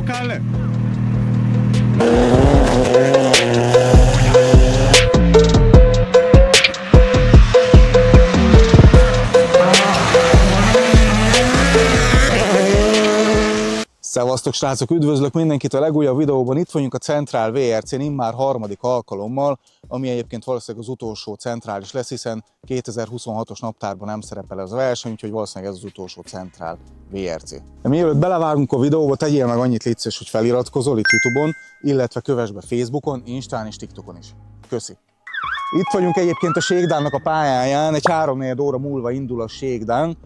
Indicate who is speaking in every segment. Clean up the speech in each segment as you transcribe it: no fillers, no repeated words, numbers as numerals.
Speaker 1: locale. Szevasztok srácok, üdvözlök mindenkit a legújabb videóban. Itt vagyunk a Centrál VRC-n immár harmadik alkalommal, ami egyébként valószínűleg az utolsó centrális lesz, hiszen 2026-os naptárban nem szerepel ez a verseny, úgyhogy valószínűleg ez az utolsó Centrál VRC. De mielőtt belevágunk a videóba, tegyél meg annyit légy szíves, hogy feliratkozol itt YouTube-on, illetve kövess be Facebookon, Instán és TikTokon is. Köszi! Itt vagyunk egyébként a Shakedownnak a pályáján, egy 3-4 óra múlva indul a Shakedown.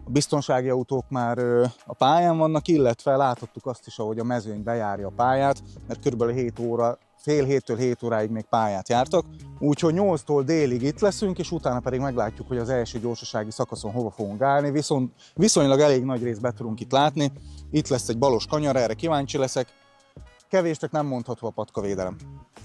Speaker 1: A biztonsági autók már a pályán vannak, illetve láthattuk azt is, ahogy a mezőny bejárja a pályát, mert körülbelül 7 óra, fél 7-től 7 óráig még pályát jártak. Úgyhogy 8-tól délig itt leszünk, és utána pedig meglátjuk, hogy az első gyorsasági szakaszon hova fogunk állni. Viszont viszonylag elég nagy részt be tudunk itt látni. Itt lesz egy balos kanyar, erre kíváncsi leszek. Kevésnek nem mondható a patkavédelem.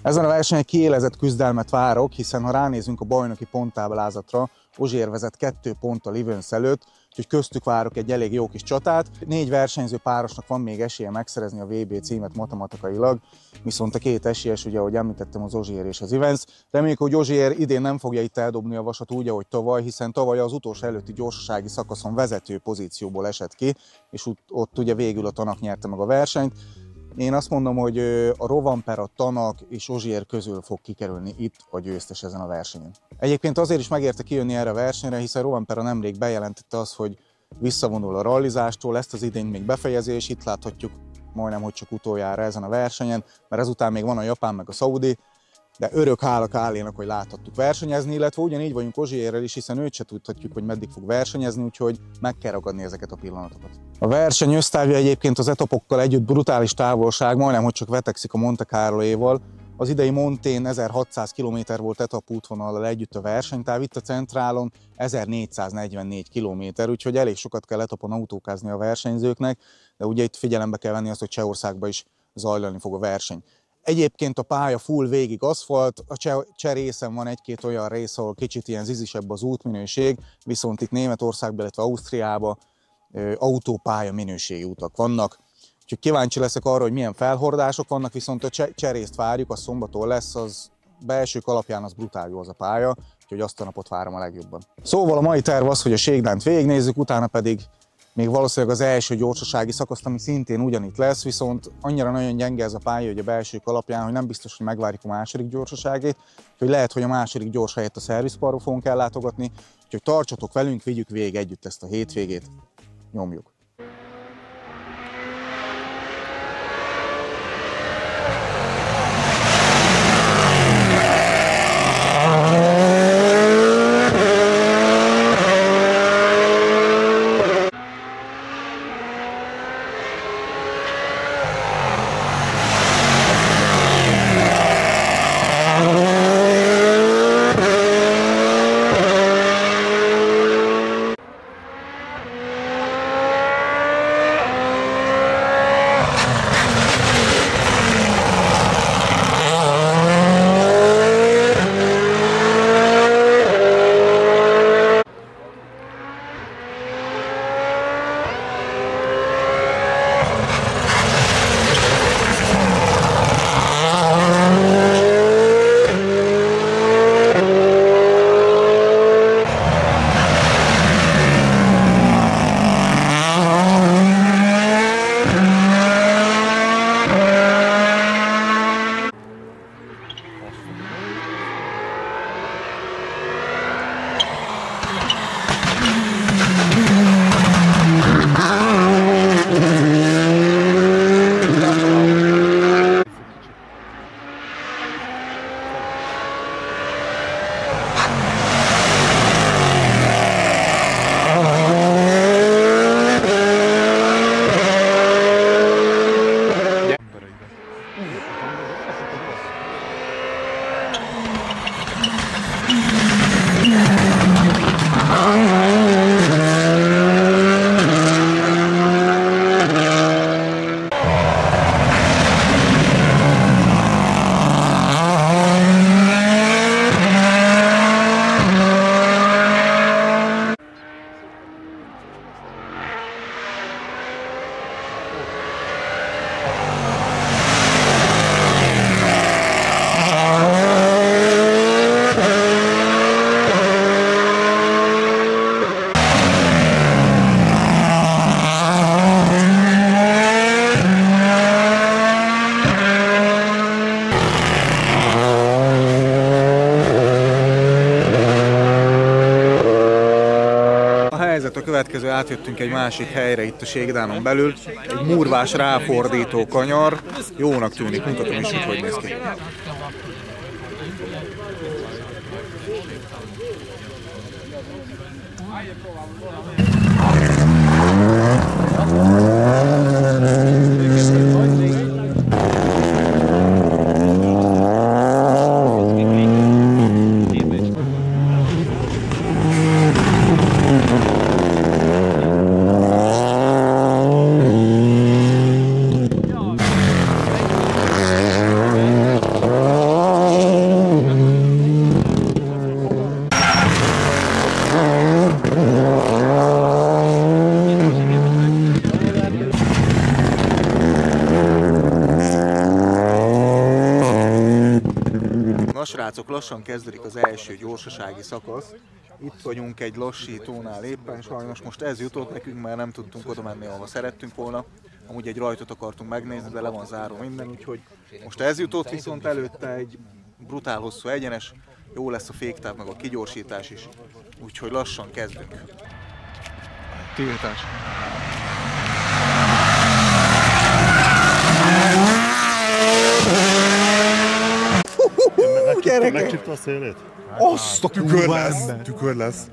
Speaker 1: Ezen a versenyen kiélezett küzdelmet várok, hiszen ha ránézünk a bajnoki ponttáblázatra, Ozsér vezet 2 ponttal Livens előtt, úgyhogy köztük várok egy elég jó kis csatát. 4 versenyző párosnak van még esélye megszerezni a VB címet matematikailag, viszont a 2 esélyes, ugye ahogy említettem, az Ozsér és az Livens. Reméljük, hogy Ozsér idén nem fogja itt eldobni a vasat úgy, ahogy tavaly, hiszen tavaly az utolsó előtti gyorsasági szakaszon vezető pozícióból esett ki, és ott ugye végül a Tanak nyerte meg a versenyt. Én azt mondom, hogy a Rovanpera, Tanak és Ozsér közül fog kikerülni itt a győztes ezen a versenyen. Egyébként azért is megérte kijönni erre a versenyre, hiszen Rovanpera nemrég bejelentette azt, hogy visszavonul a rallizástól, ezt az idényt még befejezi, és itt láthatjuk majdnem, hogy csak utoljára ezen a versenyen, mert ezután még van a japán meg a szaudi, de örök hála Kálénak, hogy láthattuk versenyezni, illetve ugyanígy vagyunk Ozsérrel is, hiszen őt se tudhatjuk, hogy meddig fog versenyezni, úgyhogy meg kell ragadni ezeket a pillanatokat. A verseny össztávja egyébként az etapokkal együtt brutális távolság, majdnem, hogy csak vetekszik a Monte Carloéval. Az idei Montén 1600 km volt etapútvonallal együtt a versenytáv, itt a Centrálon 1444 km, úgyhogy elég sokat kell etapon autókázni a versenyzőknek, de ugye itt figyelembe kell venni azt, hogy Csehországban is zajlani fog a verseny. Egyébként a pálya full végig aszfalt, a cseh részen van egy-két olyan rész, ahol kicsit ilyen zizisebb az útminőség, viszont itt Németországban, illetve Ausztriában autópálya minőségi utak vannak. Úgyhogy kíváncsi leszek arra, hogy milyen felhordások vannak, viszont a cseh részt várjuk, az szombaton lesz, az belsők alapján az brutál jó az a pálya, úgyhogy azt a napot várom a legjobban. Szóval a mai terv az, hogy a Shakedownt végignézzük, utána pedig még valószínűleg az első gyorsasági szakaszt, ami szintén ugyanitt lesz, viszont annyira nagyon gyenge ez a pálya, hogy a belsők alapján, hogy nem biztos, hogy megvárjuk a második gyorsaságét, hogy lehet, hogy a második gyors helyett a szervizparkba fogunk ellátogatni, úgyhogy tartsatok velünk, vigyük végig együtt ezt a hétvégét, nyomjuk! átjöttünk egy másik helyre itt a Ségdánon belül. Egy murvás ráfordító kanyar. Jónak tűnik, mutatom is, hogy néz ki. Na srácok, lassan kezdődik az első gyorsasági szakasz. Itt vagyunk egy lassítónál éppen, sajnos most ez jutott nekünk, mert nem tudtunk oda menni, ahova szerettünk volna. Amúgy egy rajtot akartunk megnézni, de le van zárva minden, úgyhogy most ez jutott, viszont előtte egy brutál hosszú egyenes, jó lesz a féktáv, meg a kigyorsítás is, úgyhogy lassan kezdünk. Tiltás.
Speaker 2: Megcsipte a szélét?
Speaker 1: Azt a
Speaker 2: Tükör lesz.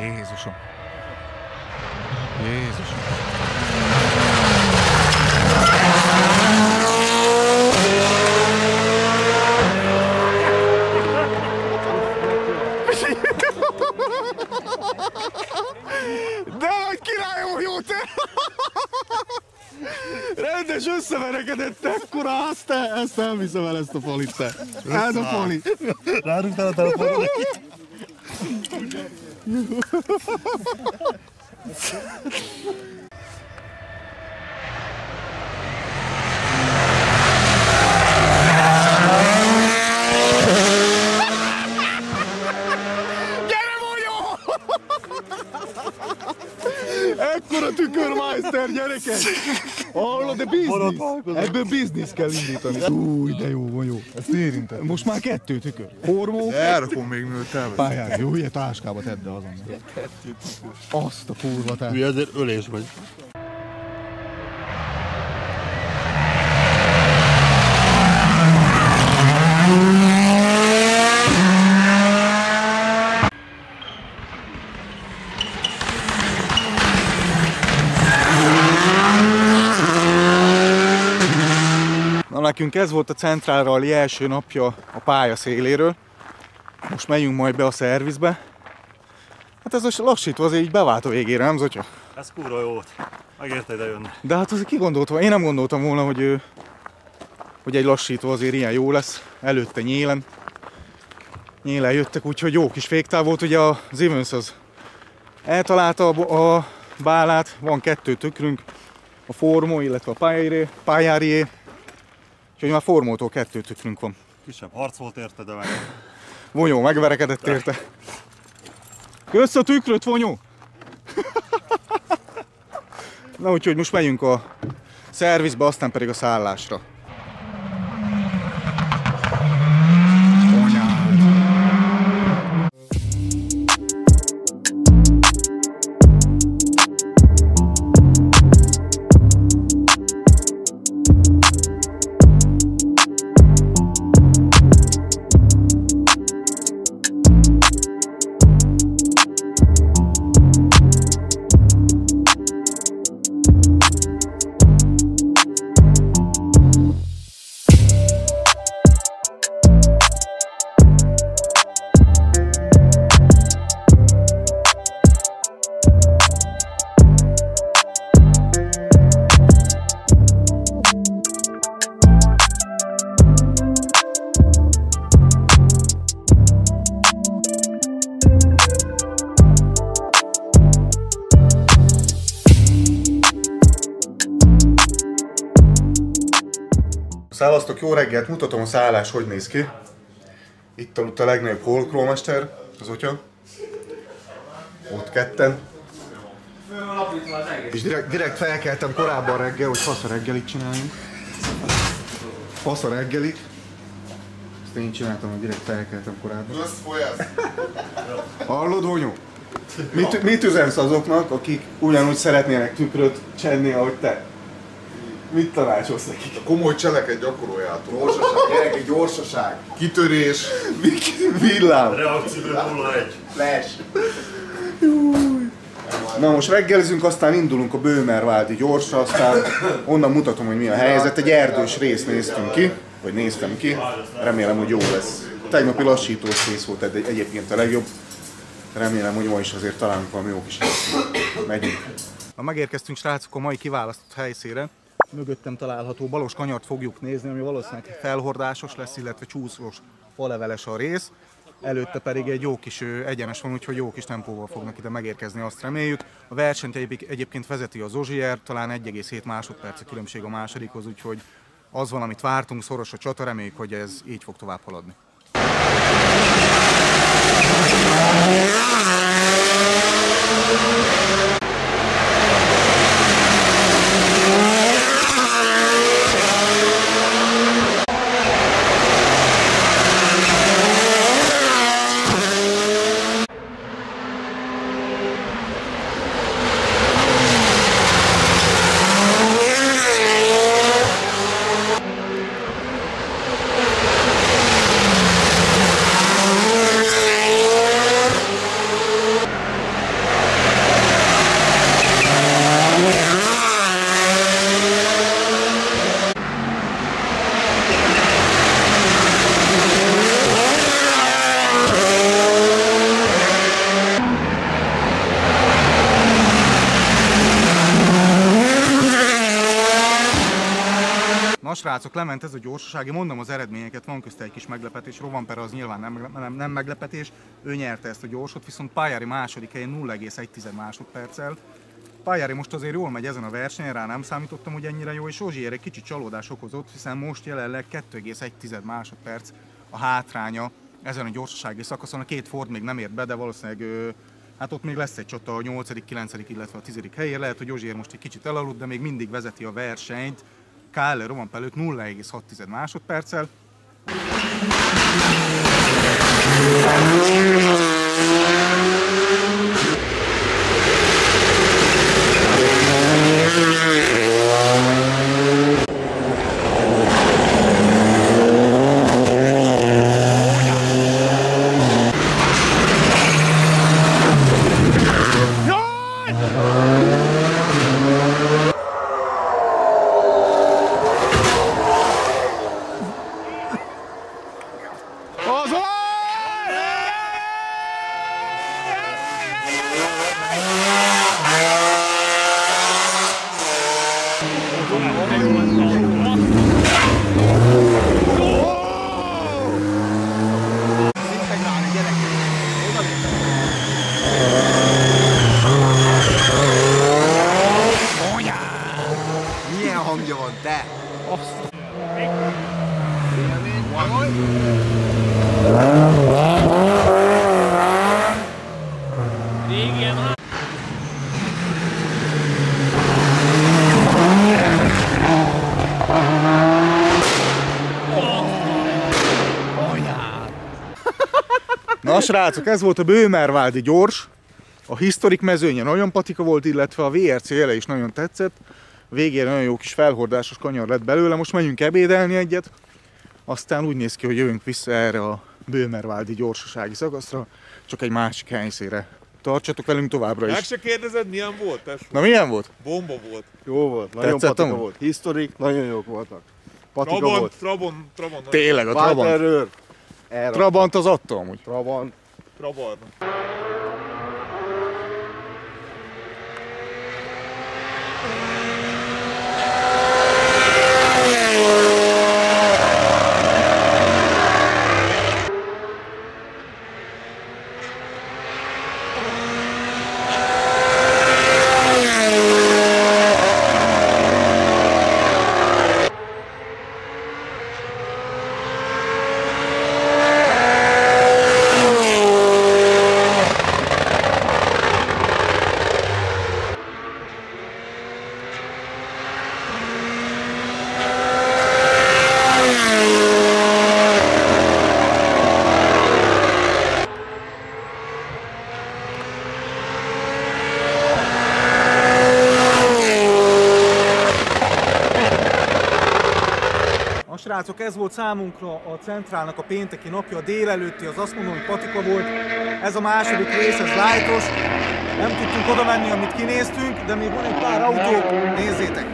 Speaker 1: Jézusom! Jézusom! De nagy királyom, jó te! Rendes összeverekedett, ekkora azt te! Ezt nem viszem el, ezt a folit te! Ez a foli!
Speaker 2: Rárugtál a telefonra neki?
Speaker 1: Ekkora tükörmeister, gyerekek! Hallod, de biznisz! Ebből biznisz kell indítani. Új, de jó van, jó. Ezt érintem. Most már 2 tükör. Formó.
Speaker 2: Elrakom még miután.
Speaker 1: Pályán, jó, ugye táskába tedd be azon. Azt a kurva te.
Speaker 2: Ugye ezért ölés vagy.
Speaker 1: Na, nekünk ez volt a Central Rally első napja a pálya széléről. Most megyünk majd be a szervizbe. Hát ez a lassító azért így bevált a végére, nem Zotya?
Speaker 2: Ez kurva jó volt. Megérte ide jönni.
Speaker 1: De hát azért ki gondoltam, én nem gondoltam volna, hogy egy lassító azért ilyen jó lesz. Előtte nyélen jöttek, úgyhogy jó kis féktáv volt. Ugye az Evans az eltalálta a bálát, van 2 tükrünk, a Formó, illetve a pályárié. Úgyhogy már Formótól 2 tükrünk van.
Speaker 2: Kisebb harc volt érte, de meg.
Speaker 1: Vonyó, megverekedett érte. Kösz a tükröt, Vonyó! Na úgyhogy most megyünk a szervizbe, aztán pedig a szállásra. Szávasztok, jó reggelt, mutatom a szállás, hogy néz ki. Itt aludt a legnagyobb holkrómester, az atya. Ott ketten. És direkt felkeltem korábban reggel, hogy fasz a reggelit csináljunk. Fasz a reggelit. Ezt én csináltam, hogy direkt felkeltem korábban. Hallod, Vonyó? Mit üzensz azoknak, akik ugyanúgy szeretnének tükröt csenni, ahogy te? Mit tanácsolsz nekik?
Speaker 3: A komoly cseleket gyakoroljátok. Gyorsaság, gyerekek, gyorsaság. Kitörés.
Speaker 1: Villám.
Speaker 2: Reakció 0-1.
Speaker 3: Flash.
Speaker 1: Na most reggelizünk, aztán indulunk a Böhmerwaldi gyorsra, aztán onnan mutatom, hogy mi a helyzet. Egy erdős részt néztünk ki, vagy néztem ki. Remélem, hogy jó lesz. A tegnapi lassítós rész volt egyébként a legjobb. Remélem, hogy ma is azért találunk valami jó kis helyszínt. Megyünk. Na, megérkeztünk, srácok, a mai kiválasztott helyszínre. Mögöttem található Balos kanyart fogjuk nézni, ami valószínűleg felhordásos lesz, illetve csúszós, faleveles a rész. Előtte pedig egy jó kis egyenes van, úgyhogy jó kis tempóval fognak ide megérkezni, azt reméljük. A versenyt egyébként vezeti az Ozsier, talán 1,7 másodperc a különbség a másodikhoz, úgyhogy az van, amit vártunk, szoros a csata, reméljük, hogy ez így fog tovább haladni. Na srácok, lement ez a gyorsasági, mondom az eredményeket, van közte egy kis meglepetés, Rovanperä az nyilván nem meglepetés, ő nyerte ezt a gyorsot, viszont Pajári második helyen 0,1 másodperccel. Pajári most azért jól megy ezen a versenyen, rá nem számítottam, hogy ennyire jó, és Ozsier egy kicsit csalódás okozott, hiszen most jelenleg 2,1 másodperc a hátránya ezen a gyorsasági szakaszon. A két Ford még nem ért be, de valószínűleg hát ott még lesz egy csata a 8., 9., illetve a 10. helyért. Lehet, hogy Ozsier most egy kicsit elaludt, de még mindig vezeti a versenyt. KL Rovanperä előtt 0,6 másodperccel.
Speaker 3: Milyen hangja van, te?
Speaker 1: Na srácok, ez volt a Böhmerwaldi gyors. A historik mezőnye nagyon patika volt, illetve a VRC jele is nagyon tetszett. Végén nagyon jó kis felhordásos kanyar lett belőle. Most megyünk ebédelni egyet. Aztán úgy néz ki, hogy jövünk vissza erre a Böhmerwaldi gyorsasági szakaszra, csak egy másik helyszínre. Tartsatok velünk továbbra is.
Speaker 4: Meg se kérdezed, milyen volt, tesó?
Speaker 1: Na milyen volt?
Speaker 4: Bomba volt.
Speaker 3: Jó volt, nagyon
Speaker 1: Tetszett
Speaker 3: patika
Speaker 1: amúgy?
Speaker 3: volt. Historik, nagyon jók voltak. Patika volt.
Speaker 4: Trabant.
Speaker 1: Tényleg a Trabant.
Speaker 3: Walter
Speaker 1: Trabant az adta amúgy.
Speaker 3: Trabant.
Speaker 1: srácok, ez volt számunkra a Centrálnak a pénteki napja, a délelőtti, az azt mondom, hogy patika volt. Ez a második rész, ez lightos. Nem tudtunk oda menni, amit kinéztünk, de még van egy pár autó, nézzétek!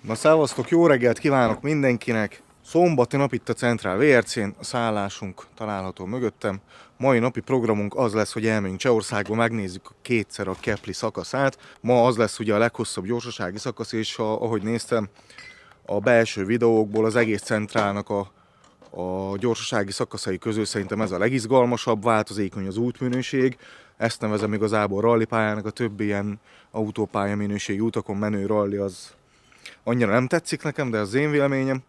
Speaker 3: Na szevasztok, jó reggelt kívánok mindenkinek! Szombati nap itt a Centrál VRC-n, a szállásunk található mögöttem. Mai napi programunk az lesz, hogy elmegyünk Csehországba, megnézzük kétszer a Kepli szakaszát. Ma az lesz ugye a leghosszabb gyorsasági szakasz, és ahogy néztem a belső videókból, az egész Centrálnak a gyorsasági szakaszai közül szerintem ez a legizgalmasabb, változékony az útminőség. Ezt nevezem igazából rallypályának, a többi ilyen autópálya minőségi utakon menő rally az annyira nem tetszik nekem, de az én véleményem.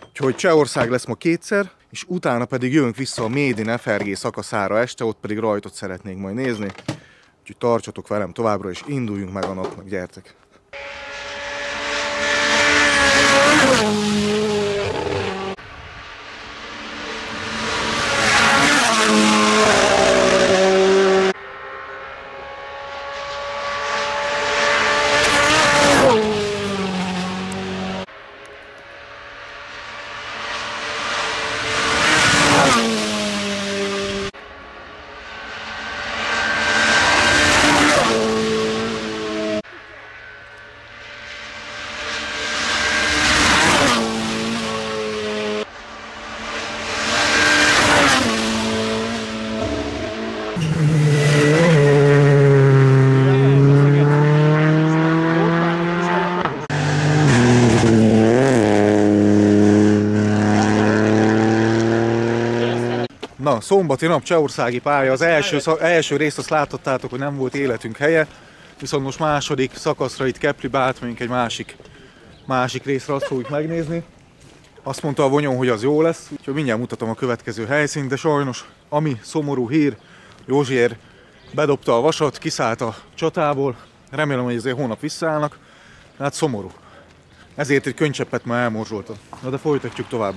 Speaker 3: Úgyhogy Csehország lesz ma kétszer, és utána pedig jövünk vissza a Made in FRG szakaszára este, ott pedig rajtot szeretnénk majd nézni. Úgyhogy tartsatok velem továbbra, és induljunk meg a napnak, gyertek! Na, szombati nap, csehországi pálya. Az első részt azt láthattátok, hogy nem volt életünk helye, viszont most második szakaszra itt Keplibe átmegyünk egy másik részre, azt fogjuk megnézni. Azt mondta a vonyon, hogy az jó lesz, úgyhogy mindjárt mutatom a következő helyszínt, de sajnos, ami szomorú hír, Józsiér bedobta a vasat, kiszállt a csatából, remélem, hogy ezért hónap visszaállnak, hát szomorú. Ezért egy könycseppet már elmorzsoltam. Na de folytatjuk tovább.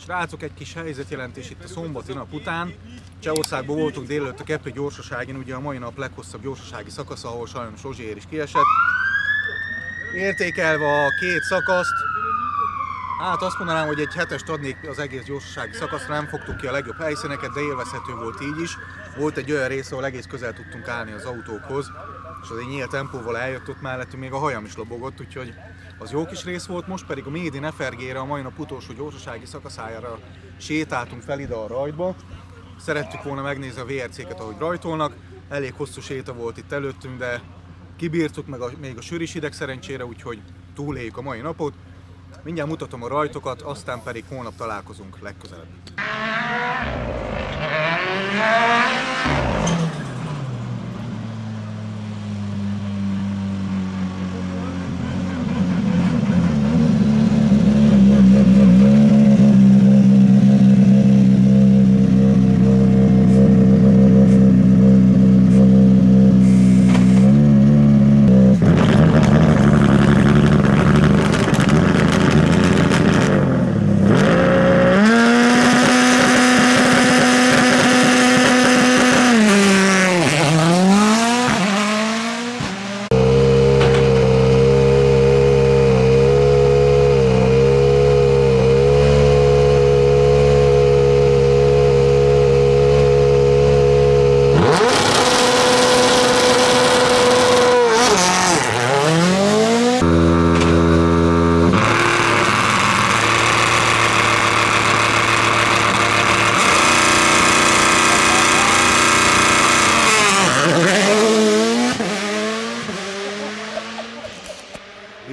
Speaker 3: Srácok, egy kis helyzetjelentés itt a szombati nap után. Csehországban voltunk délelőtt a Kepli gyorsaságin, ugye a mai nap leghosszabb gyorsasági szakasz, ahol sajnos Zsozsiér is kiesett. Értékelve a két szakaszt, hát azt mondanám, hogy egy 7-est adnék az egész gyorsasági szakaszra, nem fogtuk ki a legjobb helyszíneket, de élvezhető volt így is. Volt egy olyan rész, ahol egész közel tudtunk állni az autókhoz, és az egy nyílt tempóval eljött ott mellettünk, még a hajam is lobogott, úgyhogy az jó kis rész volt. Most pedig a Made in FRG-re, a mai nap utolsó gyorsasági szakaszájára sétáltunk fel ide a rajtba. Szerettük volna megnézni a VRC-ket, ahogy rajtolnak. Elég hosszú séta volt itt előttünk, de kibírtuk, meg még a sűrűs hideg szerencsére, úgyhogy túléljük a mai napot. Mindjárt mutatom a rajtokat, aztán pedig holnap találkozunk legközelebb.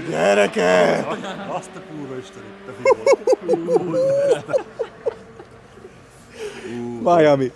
Speaker 3: Gyerekek!
Speaker 2: Azt a kurva istenit, te
Speaker 3: Miami!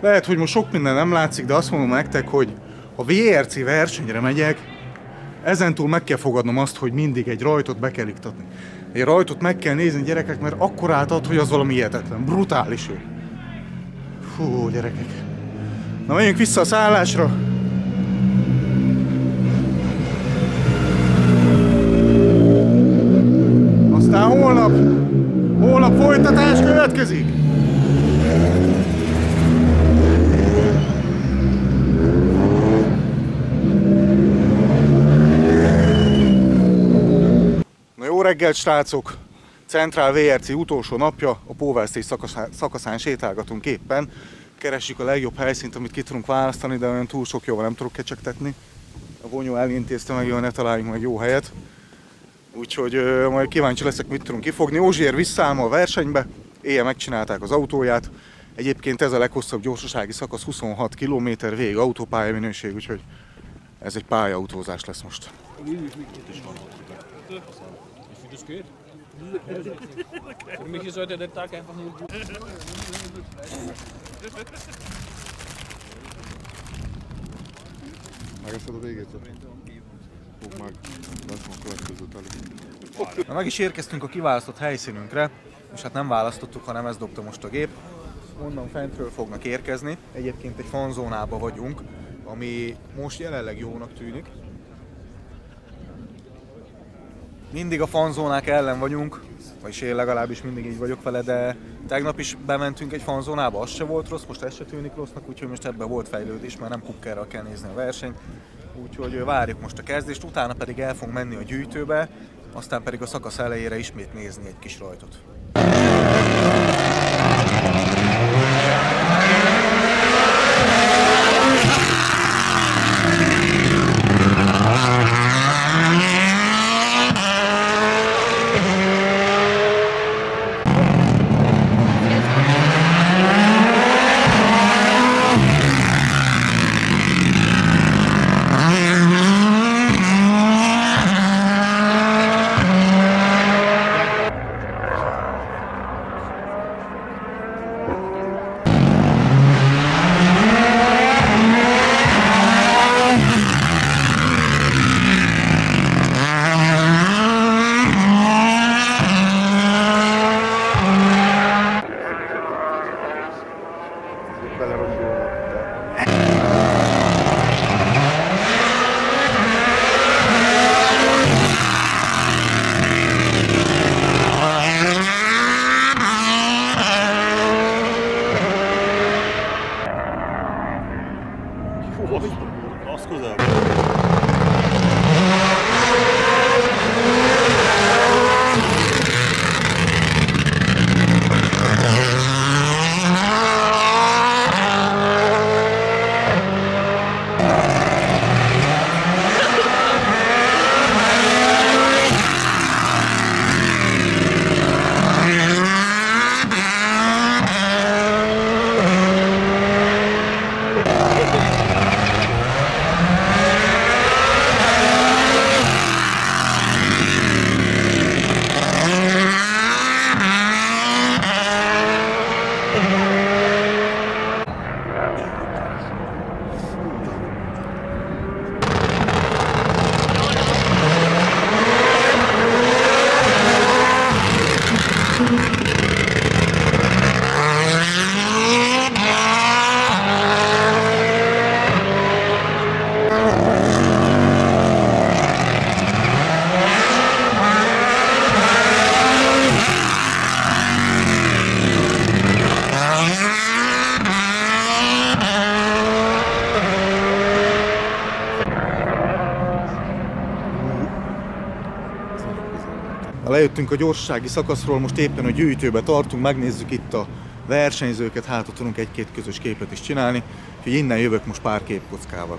Speaker 3: Lehet, hogy most sok minden nem látszik, de azt mondom nektek, hogy ha VRC versenyre megyek, ezentúl meg kell fogadnom azt, hogy mindig egy rajtot be kell iktatni. Egy rajtot meg kell nézni, gyerekek, mert akkor átad, hogy az valami hihetetlen, brutális ő. Fú, gyerekek. Na, menjünk vissza a szállásra. Aztán holnap folytatás következik. Jó reggelt, srácok! Centrál VRC utolsó napja, a Póversztés szakaszán sétálgatunk éppen. Keressük a legjobb helyszínt, amit ki tudunk választani, de olyan túl sok jóval nem tudok kecsegtetni. A Vonyó elintézte meg, hogy ne találjunk meg jó helyet. Úgyhogy majd kíváncsi leszek, mit tudunk kifogni. Ózsiér visszáll ma a versenybe, éjjel megcsinálták az autóját. Egyébként ez a leghosszabb gyorsasági szakasz, 26 km, végig autópálya minőség, úgyhogy ez egy pályaautózás lesz most.
Speaker 5: Das geht. Für mich ist heute der Tag einfach nur gut.
Speaker 4: Megeszed a végét? Fog meg, látom a következő teli.
Speaker 3: Na, meg is érkeztünk a kiválasztott helyszínünkre, és hát nem választottuk, hanem ezt dobta most a gép. Onnan fentről fognak érkezni. Egyébként egy fanzónában vagyunk, ami most jelenleg jónak tűnik. Mindig a fanzónák ellen vagyunk, vagyis én legalábbis mindig így vagyok vele, de tegnap is bementünk egy fanzónába, az se volt rossz, most ez se tűnik rossznak, úgyhogy most ebben volt fejlődés, mert nem kukkerral kell nézni a versenyt. Úgyhogy várjuk most a kezdést, utána pedig el fogunk menni a gyűjtőbe, aztán pedig a szakasz elejére ismét nézni egy kis rajtot. Lejöttünk a gyorsasági szakaszról, most éppen a gyűjtőbe tartunk, megnézzük itt a versenyzőket, hát ott tudunk egy-két közös képet is csinálni, úgyhogy innen jövök most pár képkockával.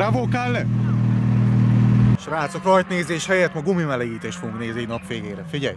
Speaker 3: Bravo, Kalle! Srácok, rajtnézés helyett ma gumimelegítést fogunk nézni egy nap végére. Figyelj!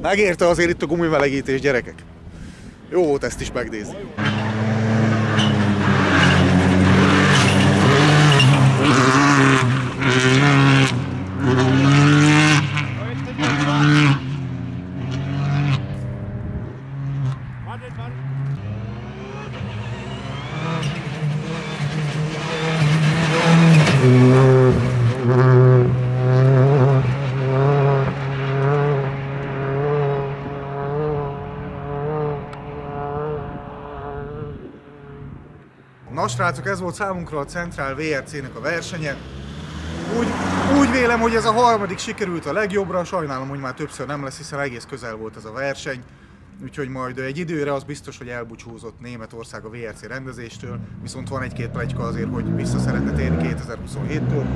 Speaker 3: Megérte azért itt a gumimelegítés, gyerekek. Jó volt ezt is megnézni. Na srácok, ez volt számunkra a Centrál VRC-nek a versenye. Úgy vélem, hogy ez a harmadik sikerült a legjobbra, sajnálom, hogy már többször nem lesz, hiszen egész közel volt ez a verseny. Úgyhogy majd egy időre az biztos, hogy elbúcsúzott Németország a VRC rendezéstől, viszont van egy-két pletyka azért, hogy vissza szeretne térni 2027-től.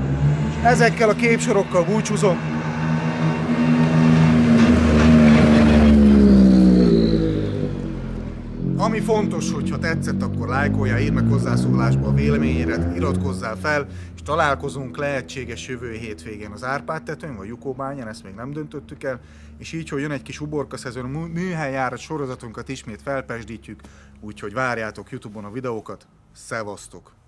Speaker 3: És ezekkel a képsorokkal búcsúzom. Ami fontos, hogyha tetszett, akkor lájkoljál, írd meg hozzászólásba a véleményedet, iratkozzál fel, és találkozunk lehetséges jövő hétvégén az Árpád-tetőn, vagy Jukóbányán, ezt még nem döntöttük el, és így, hogy jön egy kis uborka szezon, műhelyjárat sorozatunkat ismét felpesdítjük, úgyhogy várjátok YouTube-on a videókat, szevasztok!